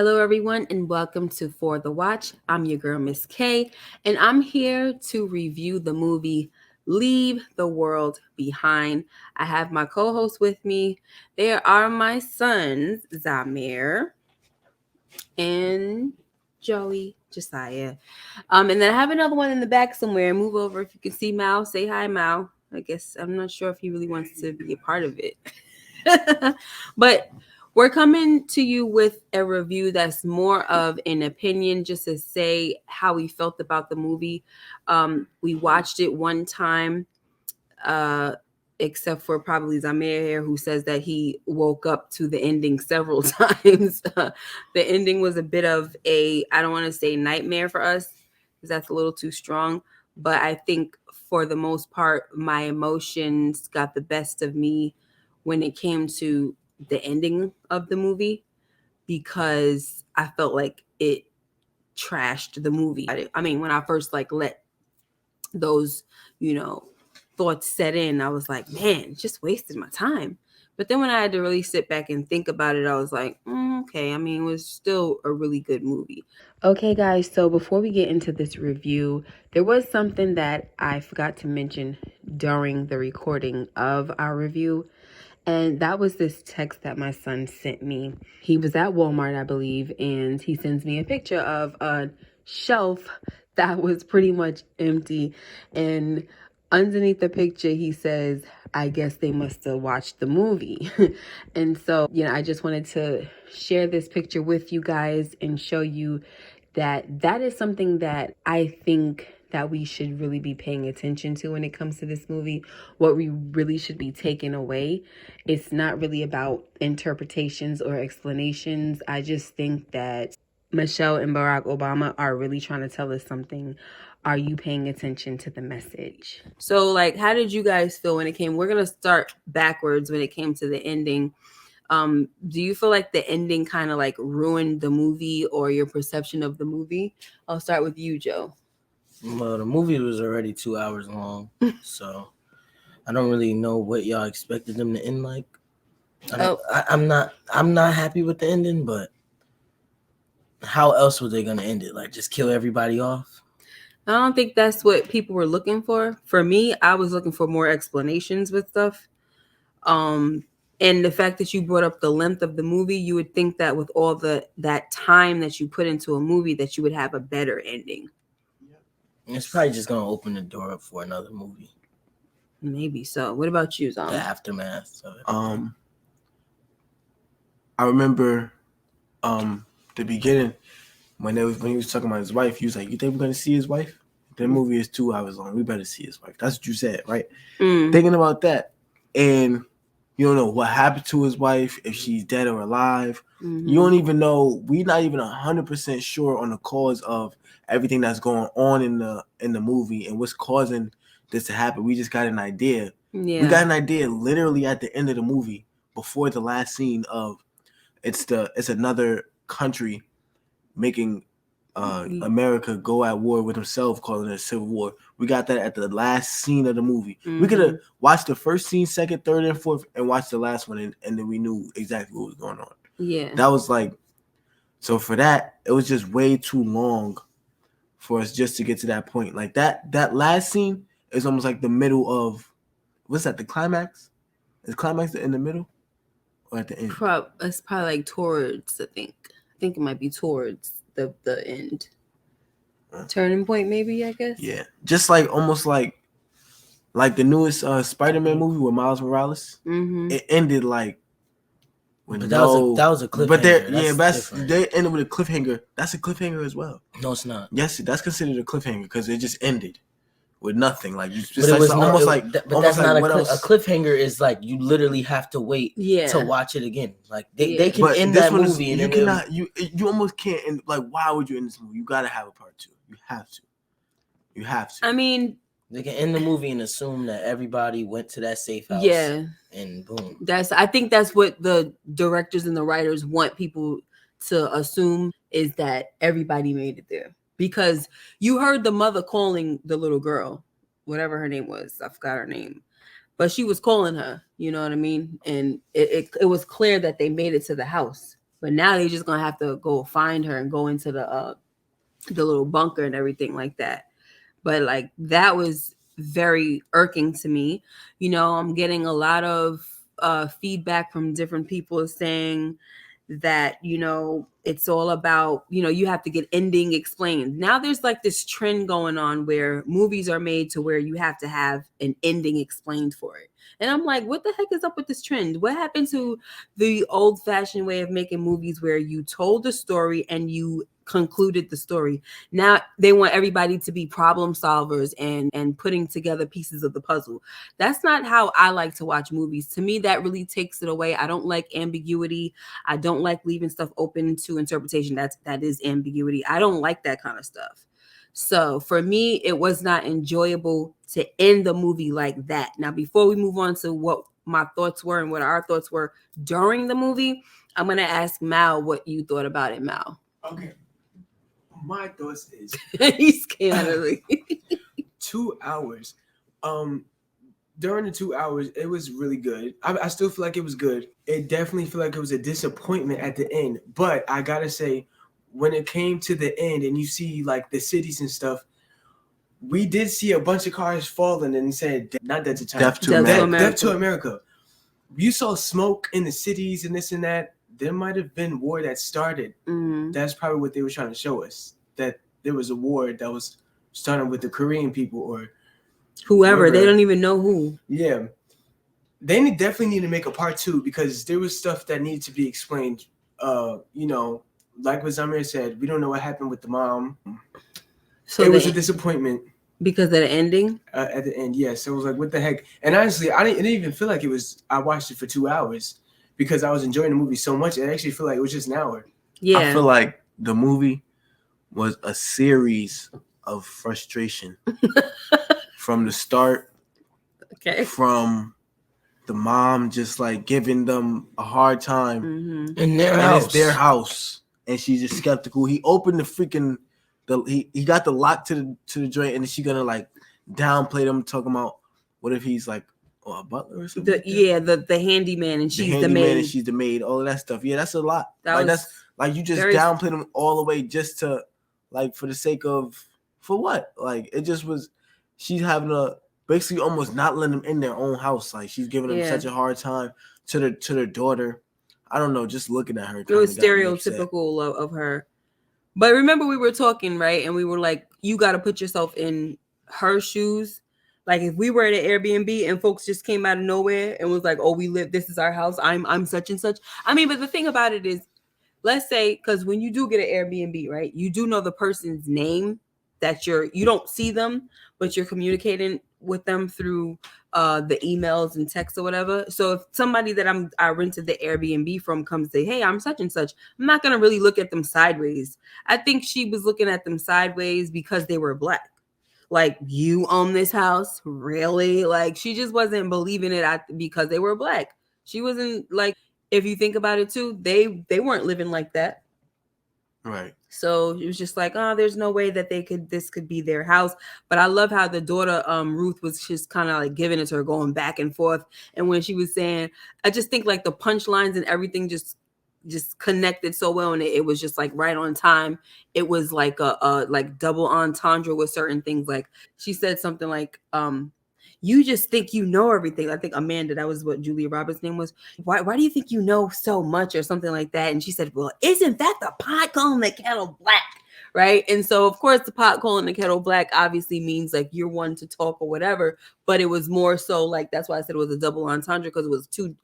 Hello, everyone, and welcome to For the Watch. I'm your girl, Miss K, and I'm here to review the movie Leave the World Behind. I have my co host with me. There are my sons, Zamir and Joey Josiah. And then I have another one in the back somewhere. Move over if you can see Mao. Say hi, Mao. I guess I'm not sure if he really wants to be a part of it. But we're coming to you with a review that's more of an opinion, just to say how we felt about the movie. We watched it one time, uh, except for probably Zamir here, who says that he woke up to the ending several times. The ending was a bit of a, I don't want to say nightmare for us, because that's a little too strong. But I think for the most part, my emotions got the best of me when it came to the ending of the movie, because I felt like it trashed the movie. I mean, when I first let those, you know, thoughts set in, I was like, man, just wasted my time. But then when I had to really sit back and think about it, I was like, okay. I mean, it was still a really good movie. Okay, guys, so before we get into this review, there was something that I forgot to mention during the recording of our review. And that was this text that my son sent me. He was at Walmart, I believe, and he sends me a picture of a shelf that was pretty much empty. And underneath the picture, he says, I guess they must have watched the movie. And so, I just wanted to share this picture with you guys and show you that that is something that I think that we should really be paying attention to when it comes to this movie. What we really should be taking away. It's not really about interpretations or explanations. I just think that Michelle and Barack Obama are really trying to tell us something. Are you paying attention to the message? So, how did you guys feel when it came? We're going to start backwards when it came to the ending. Do you feel like the ending kind of ruined the movie or your perception of the movie? I'll start with you, Joe. Well, the movie was already 2 hours long, so I don't really know what y'all expected them to end like. I'm not happy with the ending, but how else were they gonna end it? Like just kill everybody off? I don't think that's what people were looking for. For me, I was looking for more explanations with stuff. Um, and the fact that you brought up the length of the movie, you would think that with all that time that you put into a movie, that you would have a better ending. It's probably just gonna open the door up for another movie. Maybe so. What about you, Zom? The aftermath of it. I remember the beginning when he was talking about his wife. He was like, "You think we're gonna see his wife? The movie is 2 hours long. We better see his wife." That's what you said, right? Thinking about that, and you don't know what happened to his wife, if she's dead or alive. You don't even know. We're not even 100% sure on the cause of everything that's going on in the movie and what's causing this to happen. We just got an idea. Yeah. We got an idea literally at the end of the movie, before the last scene of it's another country making America go at war with himself, calling it a civil war. We got that at the last scene of the movie. We could have watched the first scene, second, third, and fourth, and watched the last one, and then we knew exactly what was going on. Yeah. That was so for that, it was just way too long for us just to get to that point. Like that last scene is almost like the middle of, what's that, the climax? Is climax in the middle or at the end? It's probably towards, I think it might be towards the end. Turning point, maybe, I guess. Yeah. Just almost like the newest Spider-Man movie with Miles Morales. It ended when that was a cliffhanger. But they ended with a cliffhanger. That's a cliffhanger as well. No, it's not. Yes, that's considered a cliffhanger because it just ended with nothing. But that's not a cliffhanger. Is you literally have to wait to watch it again. They can end that movie, and you cannot. You almost can't end. Why would you end this movie? You gotta have a part 2. You have to. I mean, they can end the movie and assume that everybody went to that safe house. Yeah. And boom. I think that's what the directors and the writers want people to assume, is that everybody made it there. Because you heard the mother calling the little girl, whatever her name was. I forgot her name. But she was calling her, you know what I mean? And it was clear that they made it to the house. But now they're just gonna have to go find her and go into the little bunker and everything like that. But like that was very irking to me. I'm getting a lot of feedback from different people saying that it's all about you have to get ending explained. Now there's like this trend going on where movies are made to where you have to have an ending explained for it, and I'm like, what the heck is up with this trend? What happened to the old-fashioned way of making movies where you told the story and you concluded the story? Now they want everybody to be problem solvers and putting together pieces of the puzzle. That's not how I like to watch movies. To me, that really takes it away. I don't like ambiguity. I don't like leaving stuff open to interpretation. That is ambiguity. I don't like that kind of stuff. So for me, it was not enjoyable to end the movie like that. Now, before we move on to what my thoughts were and what our thoughts were during the movie, I'm going to ask Mal what you thought about it, Mal. Okay. My thoughts is he's scared. 2 hours. During the 2 hours, it was really good. I still feel like it was good. It definitely feel like it was a disappointment at the end. But I gotta say, when it came to the end and you see like the cities and stuff, we did see a bunch of cars falling and said, not Death to China, Death to America. Death to America. You saw smoke in the cities and this and that. There might have been war that started. Mm-hmm. That's probably what they were trying to show us, that there was a war that was starting with the Korean people or whoever. They don't even know who. Yeah. They definitely need to make a part 2 because there was stuff that needed to be explained. Like what Zamir said, we don't know what happened with the mom. So it was a disappointment. Because of the ending? At the end, yes. It was like, what the heck? And honestly, it didn't even feel like it was, I watched it for 2 hours because I was enjoying the movie so much. It actually felt like it was just an hour. Yeah. I feel like the movie was a series of frustration from the start. Okay. From the mom just like giving them a hard time in their house. It's their house, and she's just skeptical. He opened the freaking he got the lock to the joint, and is she gonna like downplay them, talking about what if he's like a butler or something? The handyman, and she's the maid. And she's the maid. All of that stuff. Yeah, that's a lot. That's like you just downplay them all the way just to like for the sake of for what? Like it just was. She's having a basically almost not letting them in their own house. Like she's giving them such a hard time to their daughter. I don't know. Just looking at her, it was stereotypical of her. But remember, we were talking, right? And we were like, you got to put yourself in her shoes. Like if we were at an Airbnb and folks just came out of nowhere and was like, oh, this is our house. I'm such and such. I mean, but the thing about it is, let's say, because when you do get an Airbnb, right, you do know the person's name that you don't see them, but you're communicating with them through the emails and texts or whatever. So if somebody that I rented the Airbnb from comes and say, hey, I'm such and such, I'm not going to really look at them sideways. I think she was looking at them sideways because they were Black. Like, you own this house? Really? Like, she just wasn't believing it because they were Black. She wasn't like, if you think about it too, they weren't living like that. Right. So it was just like, oh, there's no way that this could be their house. But I love how the daughter, Ruth, was just kind of like giving it to her, going back and forth. And when she was saying, I just think like the punchlines and everything just connected so well. And it was just like right on time. It was like a like double entendre with certain things. Like she said something like, you just think you know everything. I think Amanda, that was what Julia Roberts' name was. Why do you think you know so much or something like that? And she said, well, isn't that the pot calling the kettle black? Right. And so, of course, the pot calling the kettle black obviously means like you're one to talk or whatever. But it was more so like, that's why I said it was a double entendre, because it was two,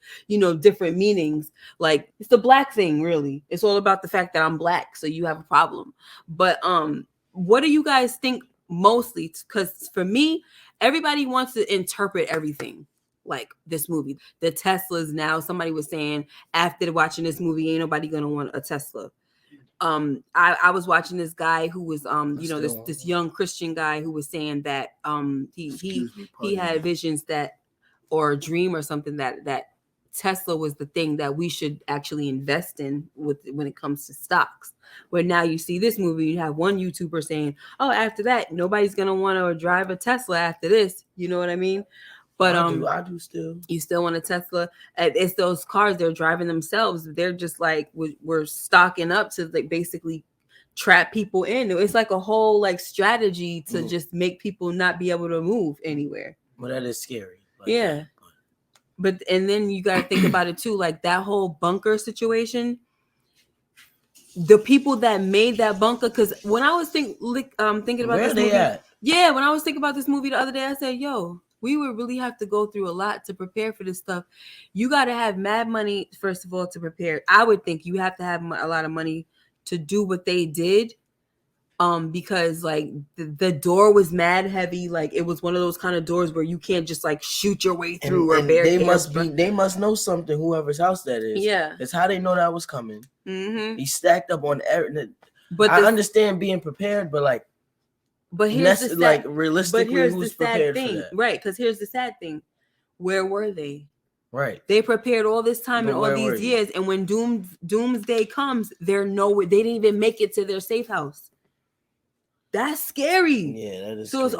different meanings. Like it's the Black thing, really. It's all about the fact that I'm Black. So you have a problem. But what do you guys think mostly? Because for me, everybody wants to interpret everything like this movie. The Teslas now, somebody was saying after watching this movie, ain't nobody gonna want a Tesla. I was watching this guy who was this young Christian guy who was saying that he had visions that, or a dream or something, that Tesla was the thing that we should actually invest in when it comes to stocks. Where now you see this movie, you have one YouTuber saying, oh, after that, nobody's going to want to drive a Tesla after this. You know what I mean? But I do still. You still want a Tesla? It's those cars they're driving themselves. They're just like we're stocking up to like basically trap people in. It's like a whole like strategy to just make people not be able to move anywhere. Well, that is scary. Like yeah. But and then you got to think about it too, like that whole bunker situation. The people that made that bunker, because when I was thinking about where this movie, when I was thinking about this movie the other day, I said, "Yo, we would really have to go through a lot to prepare for this stuff. You got to have mad money first of all to prepare. I would think you have to have a lot of money to do what they did, because like the door was mad heavy. Like it was one of those kind of doors where you can't just like shoot your way through or they must know something. Whoever's house that is, it's how they know that was coming." Mm-hmm. He stacked up on everything. But I understand being prepared, but like, here's the sad, like realistically, who's prepared thing, for that? Right? Because here's the sad thing: where were they? Right. They prepared all this time and all these years, and when doomsday comes, they're nowhere. They didn't even make it to their safe house. That's scary. Yeah, that is. So scary. It's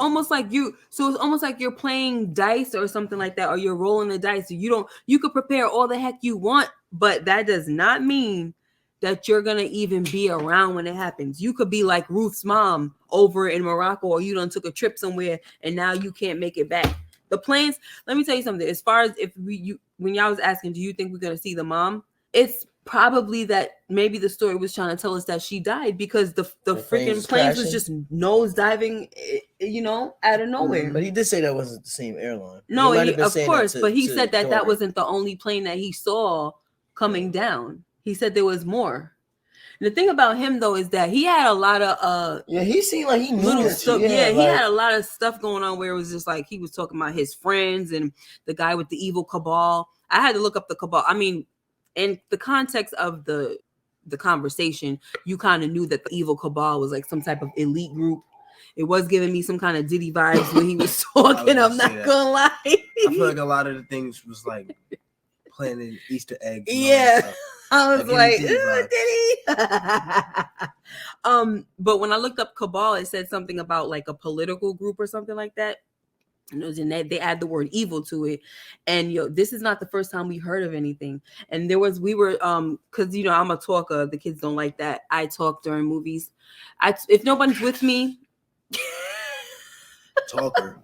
almost like you're playing dice or something like that, or you're rolling the dice. You could prepare all the heck you want, but that does not mean that you're gonna even be around when it happens. You could be like Ruth's mom over in Morocco, or you done took a trip somewhere and now you can't make it back. The planes, let me tell you something. As far as when y'all was asking, do you think we're gonna see the mom? It's probably that maybe the story was trying to tell us that she died because the freaking planes was just nose diving, out of nowhere. But he did say that wasn't the same airline. No, of course, but he said that wasn't the only plane that he saw coming down. He said there was more. And the thing about him though is that he had a lot of he seemed like he knew little stuff. Yeah, he had a lot of stuff going on where it was just like he was talking about his friends and the guy with the evil cabal. I had to look up the cabal. I mean, in the context of the conversation, you kind of knew that the evil cabal was like some type of elite group. It was giving me some kind of Diddy vibes when he was talking. I'm not gonna lie. I feel like a lot of the things was like planting Easter eggs. Yeah. I was like, Diddy. But when I looked up cabal, it said something about like a political group or something like that. And they add the word evil to it. And this is not the first time we heard of anything. And because I'm a talker, the kids don't like that. I talk during movies. If nobody's with me, talker.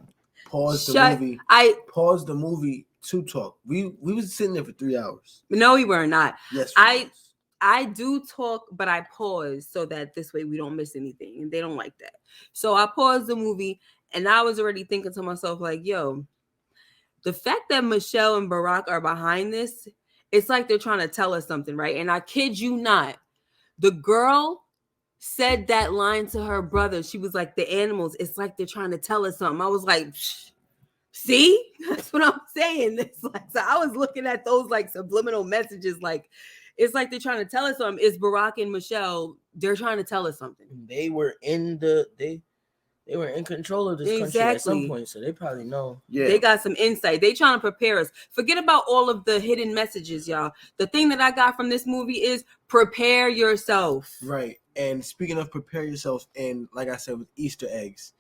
Pause the movie to talk. We was sitting there for 3 hours. No, we were not. Yes, I do talk, but I pause so that this way we don't miss anything. And they don't like that. So I paused the movie. And I was already thinking to myself, like, yo, the fact that Michelle and Barack are behind this, it's like they're trying to tell us something, right? And I kid you not, the girl said that line to her brother. She was like, the animals, it's like they're trying to tell us something. I was like, see? That's what I'm saying. It's like, so I was looking at those like subliminal messages, like, it's like they're trying to tell us something. It's Barack and Michelle. They're trying to tell us something. They were in They were in control of this country at some point, so they probably know. Yeah. They got some insight. They trying to prepare us. Forget about all of the hidden messages, y'all. The thing that I got from this movie is prepare yourself. Right. And speaking of prepare yourself, and like I said with Easter eggs,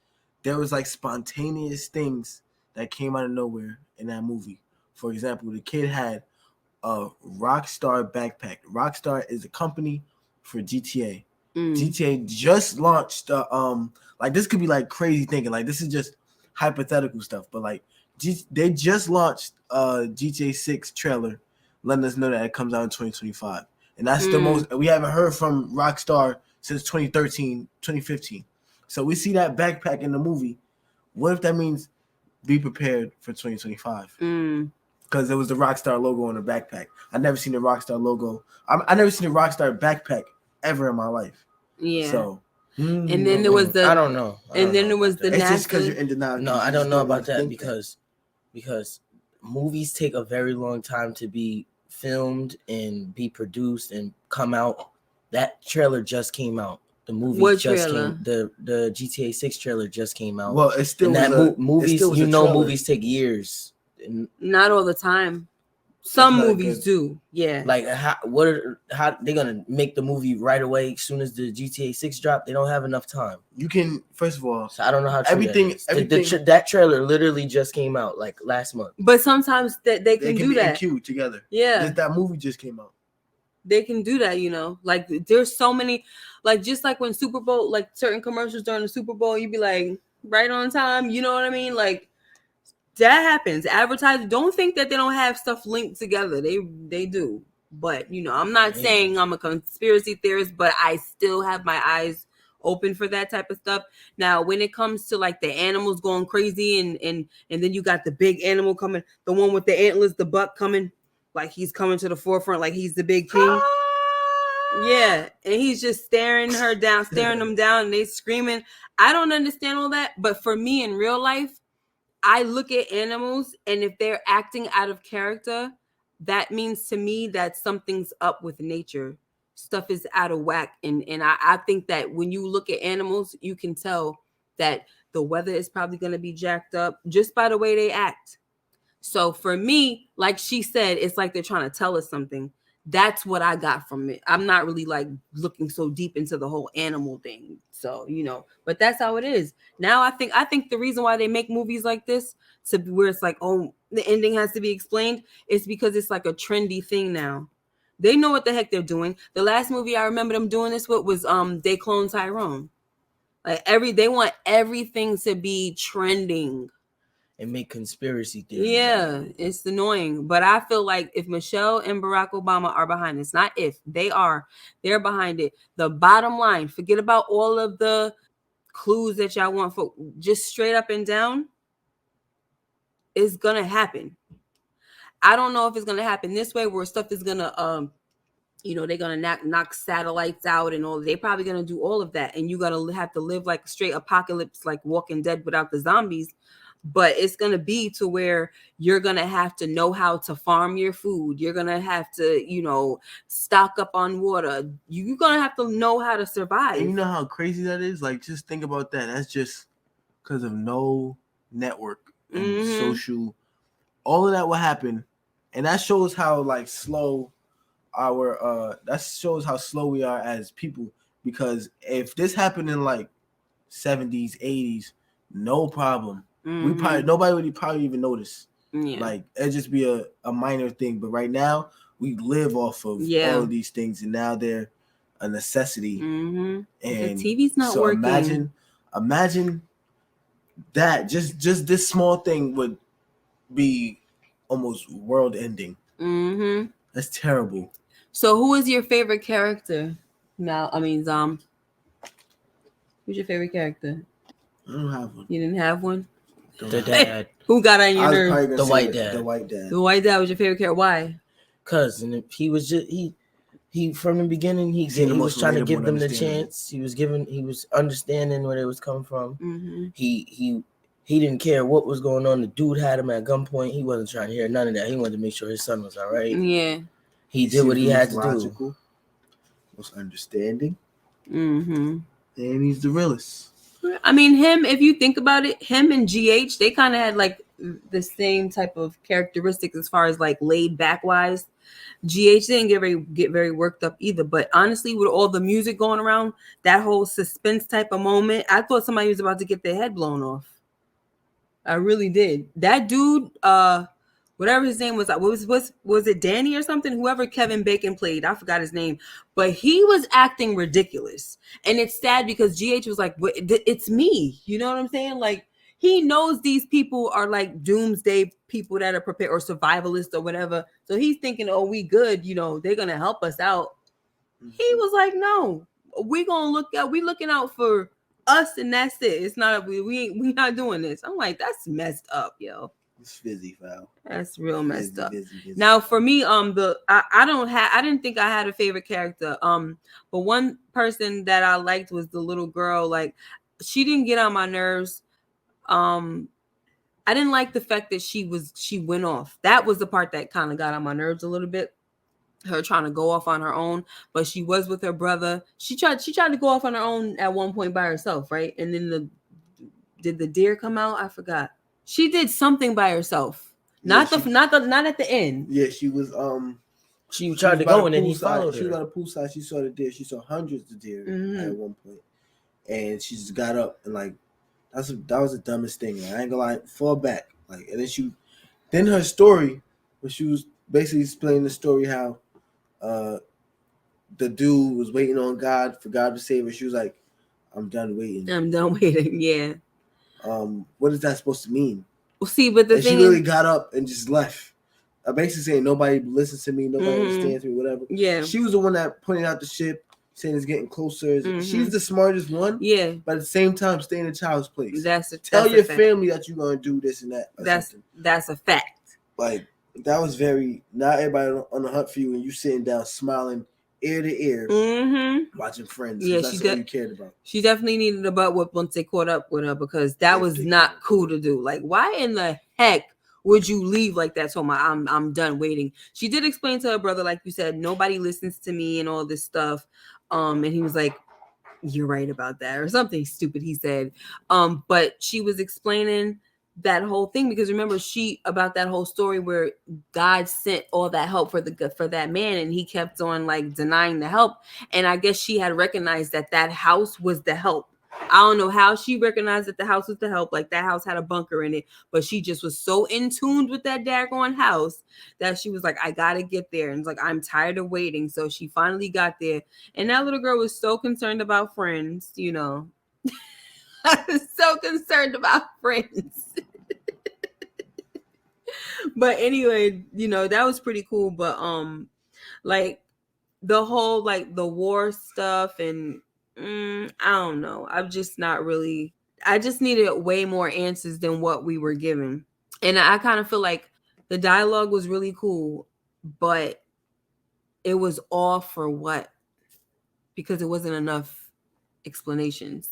there was like spontaneous things that came out of nowhere in that movie. For example, the kid had a Rockstar backpack. Rockstar is a company for GTA. GTA just launched like this could be like crazy thinking, like this is just hypothetical stuff, but like they just launched GTA 6 trailer letting us know that it comes out in 2025, and that's the most we haven't heard from Rockstar since 2015. So we see that backpack in the movie. What if that means be prepared for 2025? Because there was the Rockstar logo on the backpack. I never seen the Rockstar logo. I never seen a Rockstar backpack ever in my life. Yeah. So, and then there was the. I don't know. Then there was the. It's just because you're in denial. No, I don't know about that because movies take a very long time to be filmed and be produced and come out. That trailer just came out. The movie the GTA 6 trailer just came out. Well, it's still movies. Movies take years. Not all the time. Some not movies good. do, yeah. Like how they gonna make the movie right away as soon as the GTA 6 drop? They don't have enough time. You can first of all, So I don't know how true everything- that is. everything- That trailer literally just came out like last month. But sometimes that they can do be in that. queue together. Yeah. That movie just came out. They can do that, you know. Like there's so many, like just like when Super Bowl, like certain commercials during the Super Bowl, you'd be like right on time. You know what I mean? Like that happens. Advertisers don't think that they don't have stuff linked together. They do. But you know, I'm not saying I'm a conspiracy theorist, but I still have my eyes open for that type of stuff. Now, when it comes to like the animals going crazy and then you got the big animal coming, the one with the antlers, the buck coming. Like he's coming to the forefront, like he's the big king. Yeah, and he's just staring them down, and they screaming. I don't understand all that, but for me in real life, I look at animals, and if they're acting out of character, that means to me that something's up with nature. Stuff is out of whack, and I think that when you look at animals, you can tell that the weather is probably going to be jacked up just by the way they act. So for me, like she said, it's like they're trying to tell us something. That's what I got from it. I'm not really like looking so deep into the whole animal thing. So, you know, but that's how it is. Now I think the reason why they make movies like this to where it's like, oh, the ending has to be explained, is because it's like a trendy thing now. They know what the heck they're doing. The last movie I remember them doing this with was They Clone Tyrone. Like they want everything to be trending. And make conspiracy theories. Yeah, it's annoying. But I feel like if Michelle and Barack Obama are behind this, not if, they're behind it. The bottom line, forget about all of the clues that y'all want for, just straight up and down, it's gonna happen. I don't know if it's gonna happen this way where stuff is gonna they're gonna knock satellites out and all. They're probably gonna do all of that, and you gotta have to live like a straight apocalypse, like Walking Dead without the zombies. But it's going to be to where you're going to have to know how to farm your food. You're going to have to, stock up on water. You're going to have to know how to survive. And you know how crazy that is? Like, just think about that. That's just because of no network and social. All of that will happen. And that shows how, like, slow how slow we are as people. Because if this happened in, like, 70s, 80s, no problem. Nobody would probably even notice. Yeah. Like it'd just be a minor thing. But right now we live off of all of these things, and now they're a necessity. And the TV's not working. Imagine that just this small thing would be almost world ending. That's terrible. So who is your favorite character? Who's your favorite character? I don't have one. You didn't have one? The dad. Who got on your nerves? The white dad. The white dad. The white dad was your favorite character. Why? Cause he was just he from the beginning he was trying to give them the chance. He was understanding where they was coming from. He didn't care what was going on. The dude had him at gunpoint. He wasn't trying to hear none of that. He wanted to make sure his son was all right. Yeah. He did what he had to do. Was understanding. And he's the realest. I mean, if you think about it, him and GH, they kind of had like the same type of characteristics as far as like laid back wise. GH didn't get very worked up either. But honestly, with all the music going around, that whole suspense type of moment, I thought somebody was about to get their head blown off. I really did. That dude, whatever his name was it Danny or something? Whoever Kevin Bacon played, I forgot his name, but he was acting ridiculous. And it's sad because GH was like, it's me. You know what I'm saying? Like, he knows these people are like doomsday people that are prepared or survivalists or whatever. So he's thinking, oh, we good. They're going to help us out. He was like, no, we looking out for us and that's it. It's not, we not doing this. I'm like, that's messed up, yo. It's fizzy, foul. That's real messed up. Busy. Now, for me, I didn't think I had a favorite character. But one person that I liked was the little girl. Like, she didn't get on my nerves. I didn't like the fact that she went off. That was the part that kind of got on my nerves a little bit. Her trying to go off on her own, but she was with her brother. She tried to go off on her own at one point by herself, right? And then did the deer come out? I forgot. She did something by herself. Not at the end. Yeah, she was She tried to go and then he poolside. followed She was her. on the poolside. She saw the deer. She saw hundreds of deer Mhm. at one point, and she just got up and like that was the dumbest thing. Like, I ain't gonna lie, fall back. Like, and then her story, when she was basically explaining the story how the dude was waiting on God for God to save her. She was like, "I'm done waiting." I'm done waiting. Yeah. What is that supposed to mean? Well, see, but the And she thing literally is, got up and just left. Basically saying nobody listens to me, nobody understands me, whatever. yeah, She was the one that pointed out the ship, saying it's getting closer. She's the smartest one, yeah. but at the same time, stay in the child's place. Tell That's your a fact. family that you're gonna do this and that. That's a fact. Like that was very not everybody on the hunt for you, and you sitting down smiling ear to ear, watching Friends. Yeah, that's all you cared about. She definitely needed a butt whip once they caught up with her because that was not cool to do. Like, why in the heck would you leave like that? So I'm done waiting. She did explain to her brother, like you said, nobody listens to me and all this stuff. And he was like, "You're right about that," or something stupid he said. But she was explaining that whole thing because remember about that whole story where God sent all that help for that man and he kept on like denying the help, and I guess she had recognized that house was the help. I don't know how she recognized that the house was the help, like that house had a bunker in it, but she just was so in tune with that daggone house that she was like, I gotta get there, and it's like, I'm tired of waiting. So she finally got there, and that little girl was so concerned about Friends, you know. I was so concerned about Friends. But anyway, you know, that was pretty cool. But like the whole like the war stuff and I don't know. I'm just not really. I just needed way more answers than what we were given. And I kind of feel like the dialogue was really cool, but it was all for what? Because it wasn't enough explanations.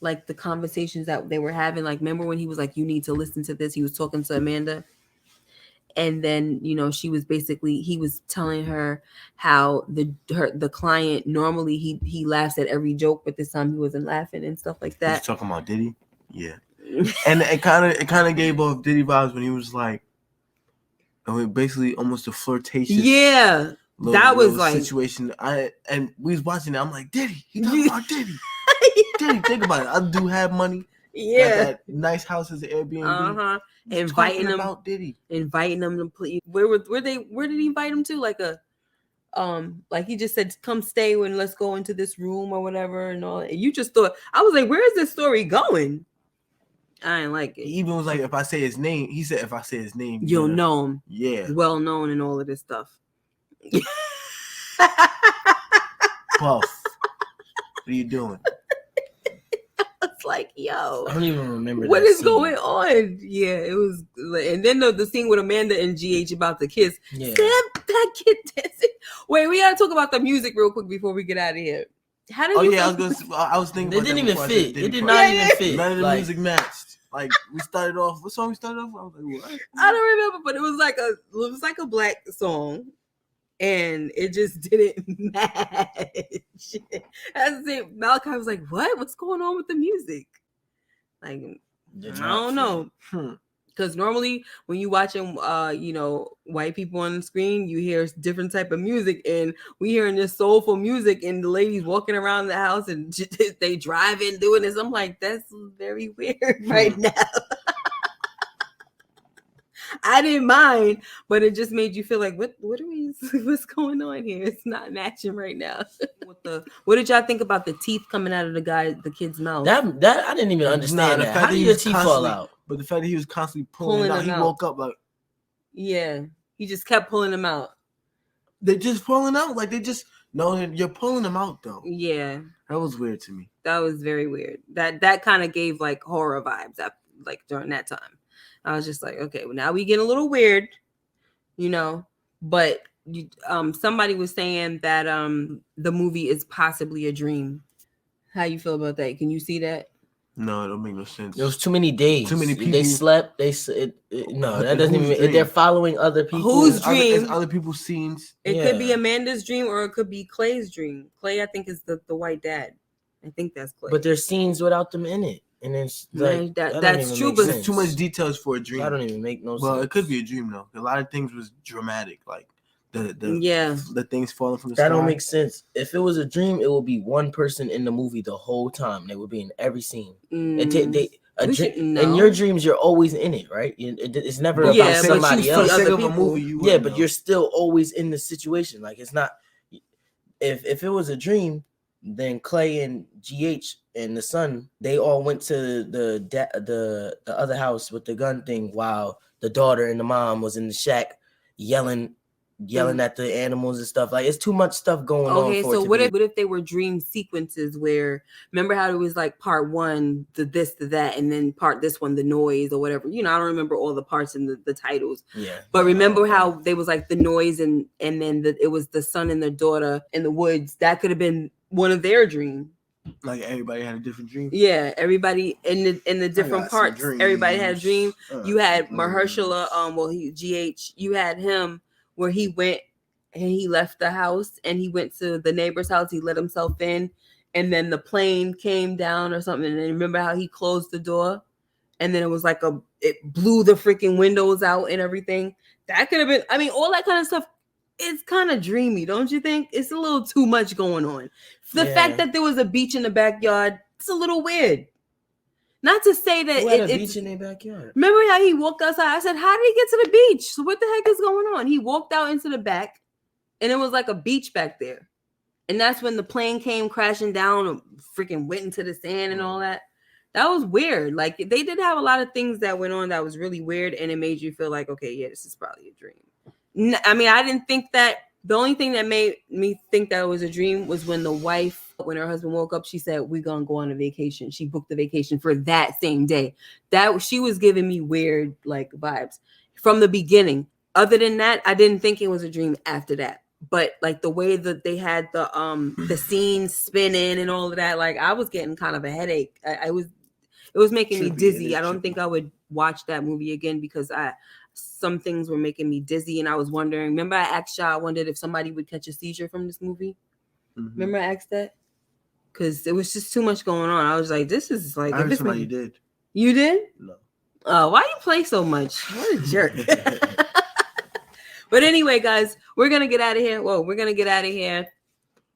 Like the conversations that they were having, like remember when he was like, you need to listen to this, he was talking to Amanda, and then he was telling her how the client normally he laughs at every joke, but this time he wasn't laughing and stuff like that. He's talking about Diddy. Yeah. And it kind of gave off Diddy vibes when he was like, basically almost a flirtatious that was like situation. And we was watching it, I'm like, Diddy, he talking about Diddy. Diddy, think about it. I do have money. Yeah, that nice house is an Airbnb. Inviting them about Diddy, inviting them to play. Where did he invite him to? Like like he just said, come stay when let's go into this room or whatever and all. And you just thought, I was like, where is this story going? I didn't like it. He even was like, if I say his name, he said, if I say his name, you'll know him. Yeah, well known and all of this stuff. Puff, what are you doing? It's like, yo, I don't even remember what that is scene. going on. Yeah, it was. And then the scene with Amanda and GH about the kiss. Yeah, that kid dancing. Wait, we gotta talk about the music real quick before we get out of here. How did you? I was thinking. It didn't even fit. It did not even fit. None of the music matched. Like we started off. What song we started off? I was like, what? I don't remember, but it was like a black song. And it just didn't match. As it, Malachi was like, what's going on with the music? Like, I don't know. Because normally when you watching, white people on the screen, you hear different type of music, and we hearing this soulful music, and the ladies walking around the house and they driving, doing this. I'm like, that's very weird right now. I didn't mind, but it just made you feel like, what's going on here? It's not matching right now. What did y'all think about the teeth coming out of the kid's mouth? That I didn't even understand that. How did your teeth fall out? But the fact that he was constantly pulling them out, he woke up like, yeah, he just kept pulling them out. They're just pulling out, like they just you're pulling them out though. Yeah, that was weird to me. That was very weird. That kind of gave like horror vibes during that time. I was just like, okay, well, now we get a little weird, but somebody was saying that the movie is possibly a dream. How you feel about that? Can you see that? No, it don't make no sense. There was too many days. Too many people. They slept. No, that doesn't even. They're following other people. Whose dream? Other people's scenes. It could be Amanda's dream, or it could be Clay's dream. Clay, I think, is the white dad. I think that's Clay. But there's scenes without them in it. And it's Man, like that's don't even true, make but There's sense. too much details for a dream. That don't even make no sense. Well, it could be a dream though. A lot of things was dramatic, like Yeah. the things falling from the That sky. don't make sense. If it was a dream, it would be one person in the movie the whole time. They would be in every scene. In your dreams, you're always in it, right? It's never But about Yeah, but somebody you for the see else. sake other of a people. movie, you Yeah, wouldn't but know. you're still always in the situation. Like it's not. If it was a dream, then Clay and GH and the son, they all went to the other house with the gun thing, while the daughter and the mom was in the shack yelling at the animals and stuff. Like it's too much stuff going on. Okay, For so it to what be, if they were dream sequences where, remember how it was like part one, the this, the that, and then part this one, the noise or whatever. You know, I don't remember all the parts and the titles. yeah. But remember how they was like the noise and then it was the son and the daughter in the woods. That could have been one of their dreams. Like everybody had a different dream. Yeah, everybody in the different parts. Everybody had a dream. You had Mahershala, GH. You had him where he went and he left the house and he went to the neighbor's house. He let himself in, and then the plane came down or something. And remember how he closed the door, and then it was like it blew the freaking windows out and everything. That could have been. I mean, all that kind of stuff. It's kind of dreamy, don't you think? It's a little too much going on. The fact that there was a beach in the backyard, it's a little weird. Not to say that Who had a it's beach in their backyard. Remember how he walked outside? I said, how did he get to the beach? So what the heck is going on? He walked out into the back, and it was like a beach back there. And that's when the plane came crashing down and freaking went into the sand and all that. That was weird. Like they did have a lot of things that went on that was really weird, and it made you feel like, okay, yeah, this is probably a dream. I mean, I didn't think that. The only thing that made me think that it was a dream was when the wife, when her husband woke up, she said, we're going to go on a vacation. She booked the vacation for that same day. That she was giving me weird like vibes from the beginning. Other than that, I didn't think it was a dream after that. But like the way that they had the scene spinning and all of that, like I was getting kind of a headache. It was making me dizzy. I don't think I would watch that movie again because some things were making me dizzy, and I was wondering. Remember, I asked y'all, I wondered if somebody would catch a seizure from this movie. Mm-hmm. Remember, I asked that because it was just too much going on. I was like, "This is like." I heard somebody did. You did? No. Oh, why you play so much? What a jerk! But anyway, guys, we're gonna get out of here. Whoa, we're gonna get out of here.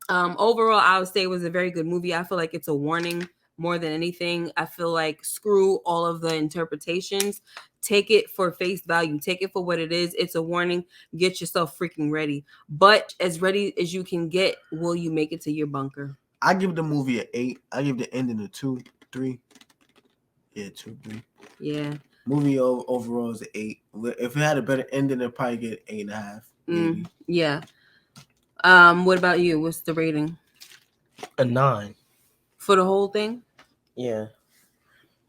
Overall, I would say it was a very good movie. I feel like it's a warning more than anything. I feel like screw all of the interpretations. Take it for face value. Take it for what it is. It's a warning. Get yourself freaking ready. But as ready as you can get, will you make it to your bunker? I give the movie an 8. I give the ending a 2, 3. Yeah, 2, 3. Yeah. Movie overall is an 8. If it had a better ending, it'd probably get 8.5. Yeah. What about you? What's the rating? A 9. For the whole thing? Yeah.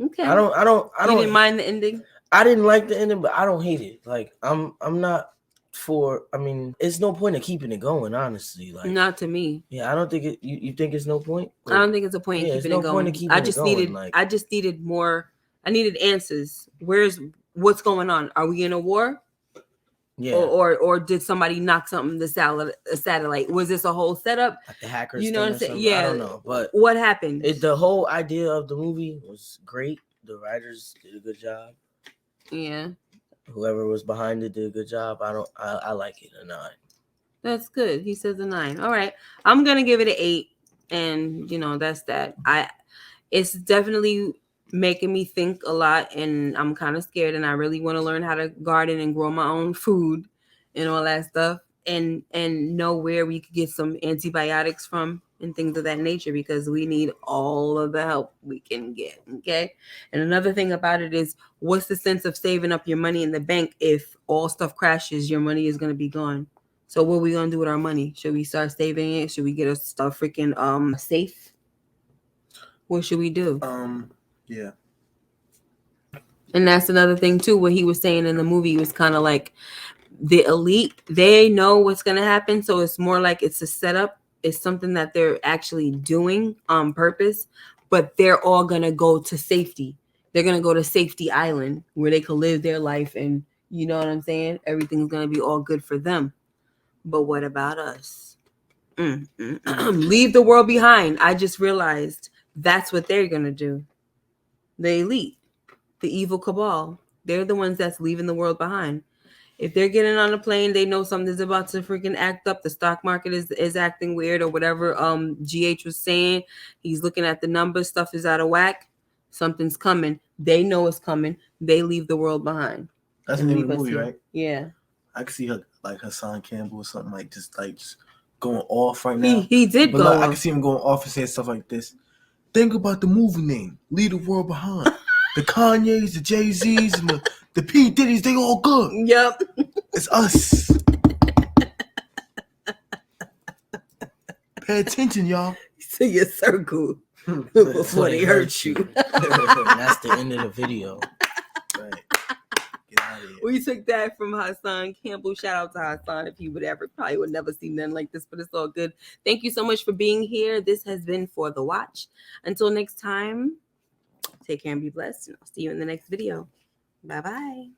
Okay. I don't. You didn't mind the ending? I didn't like the ending, but I don't hate it. Like I'm not for. I mean, it's no point of keeping it going. Honestly, like not to me. Yeah, I don't think it. You think it's no point? I don't think it's a point in keeping it going. I just needed more. I needed answers. What's going on? Are we in a war? Yeah. Or did somebody knock something a satellite? Was this a whole setup? Like the hackers. You know what I'm saying? Yeah. I don't know, but what happened? The whole idea of the movie was great. The writers did a good job. Yeah. Whoever was behind it did a good job. I like it a 9. That's good. He says a 9. All right. I'm gonna give it an 8. And that's that. It's definitely making me think a lot, and I'm kind of scared, and I really want to learn how to garden and grow my own food and all that stuff, and know where we could get some antibiotics from and things of that nature, because we need all of the help we can get. Okay. And another thing about it is, what's the sense of saving up your money in the bank if all stuff crashes? Your money is going to be gone. So what are we going to do with our money? Should we start saving it? Should we get a stuff freaking safe? What should we do? Yeah. And that's another thing too. What he was saying in the movie was kind of like the elite, they know what's going to happen. So it's more like it's a setup. It's something that they're actually doing on purpose, but they're all going to go to safety. They're going to go to Safety Island where they can live their life. And you know what I'm saying? Everything's going to be all good for them. But what about us? Leave the world behind. I just realized that's what they're going to do. the elite, the evil cabal. They're the ones that's leaving the world behind. If they're getting on a plane, they know something's about to freaking act up. The stock market is acting weird or whatever. GH was saying, he's looking at the numbers. Stuff is out of whack. Something's coming. They know it's coming. They leave the world behind. That's the name of the movie, right? Yeah. I could see her like Hassan Campbell or something like just going off right now. He did but go. Like, I can see him going off and saying stuff like this. Think about the movie name. Leave the world behind. The Kanyes, the Jay-Z's, and the P. Diddy's, they all good. Yep. It's us. Pay attention, y'all. To your circle before they hurt you. That's the end of the video. Right. Get out of here. We took that from Hassan Campbell. Shout out to Hassan if he would ever, probably would never see nothing like this, but it's all good. Thank you so much for being here. This has been For the Watch. Until next time, take care and be blessed. And I'll see you in the next video. Bye-bye.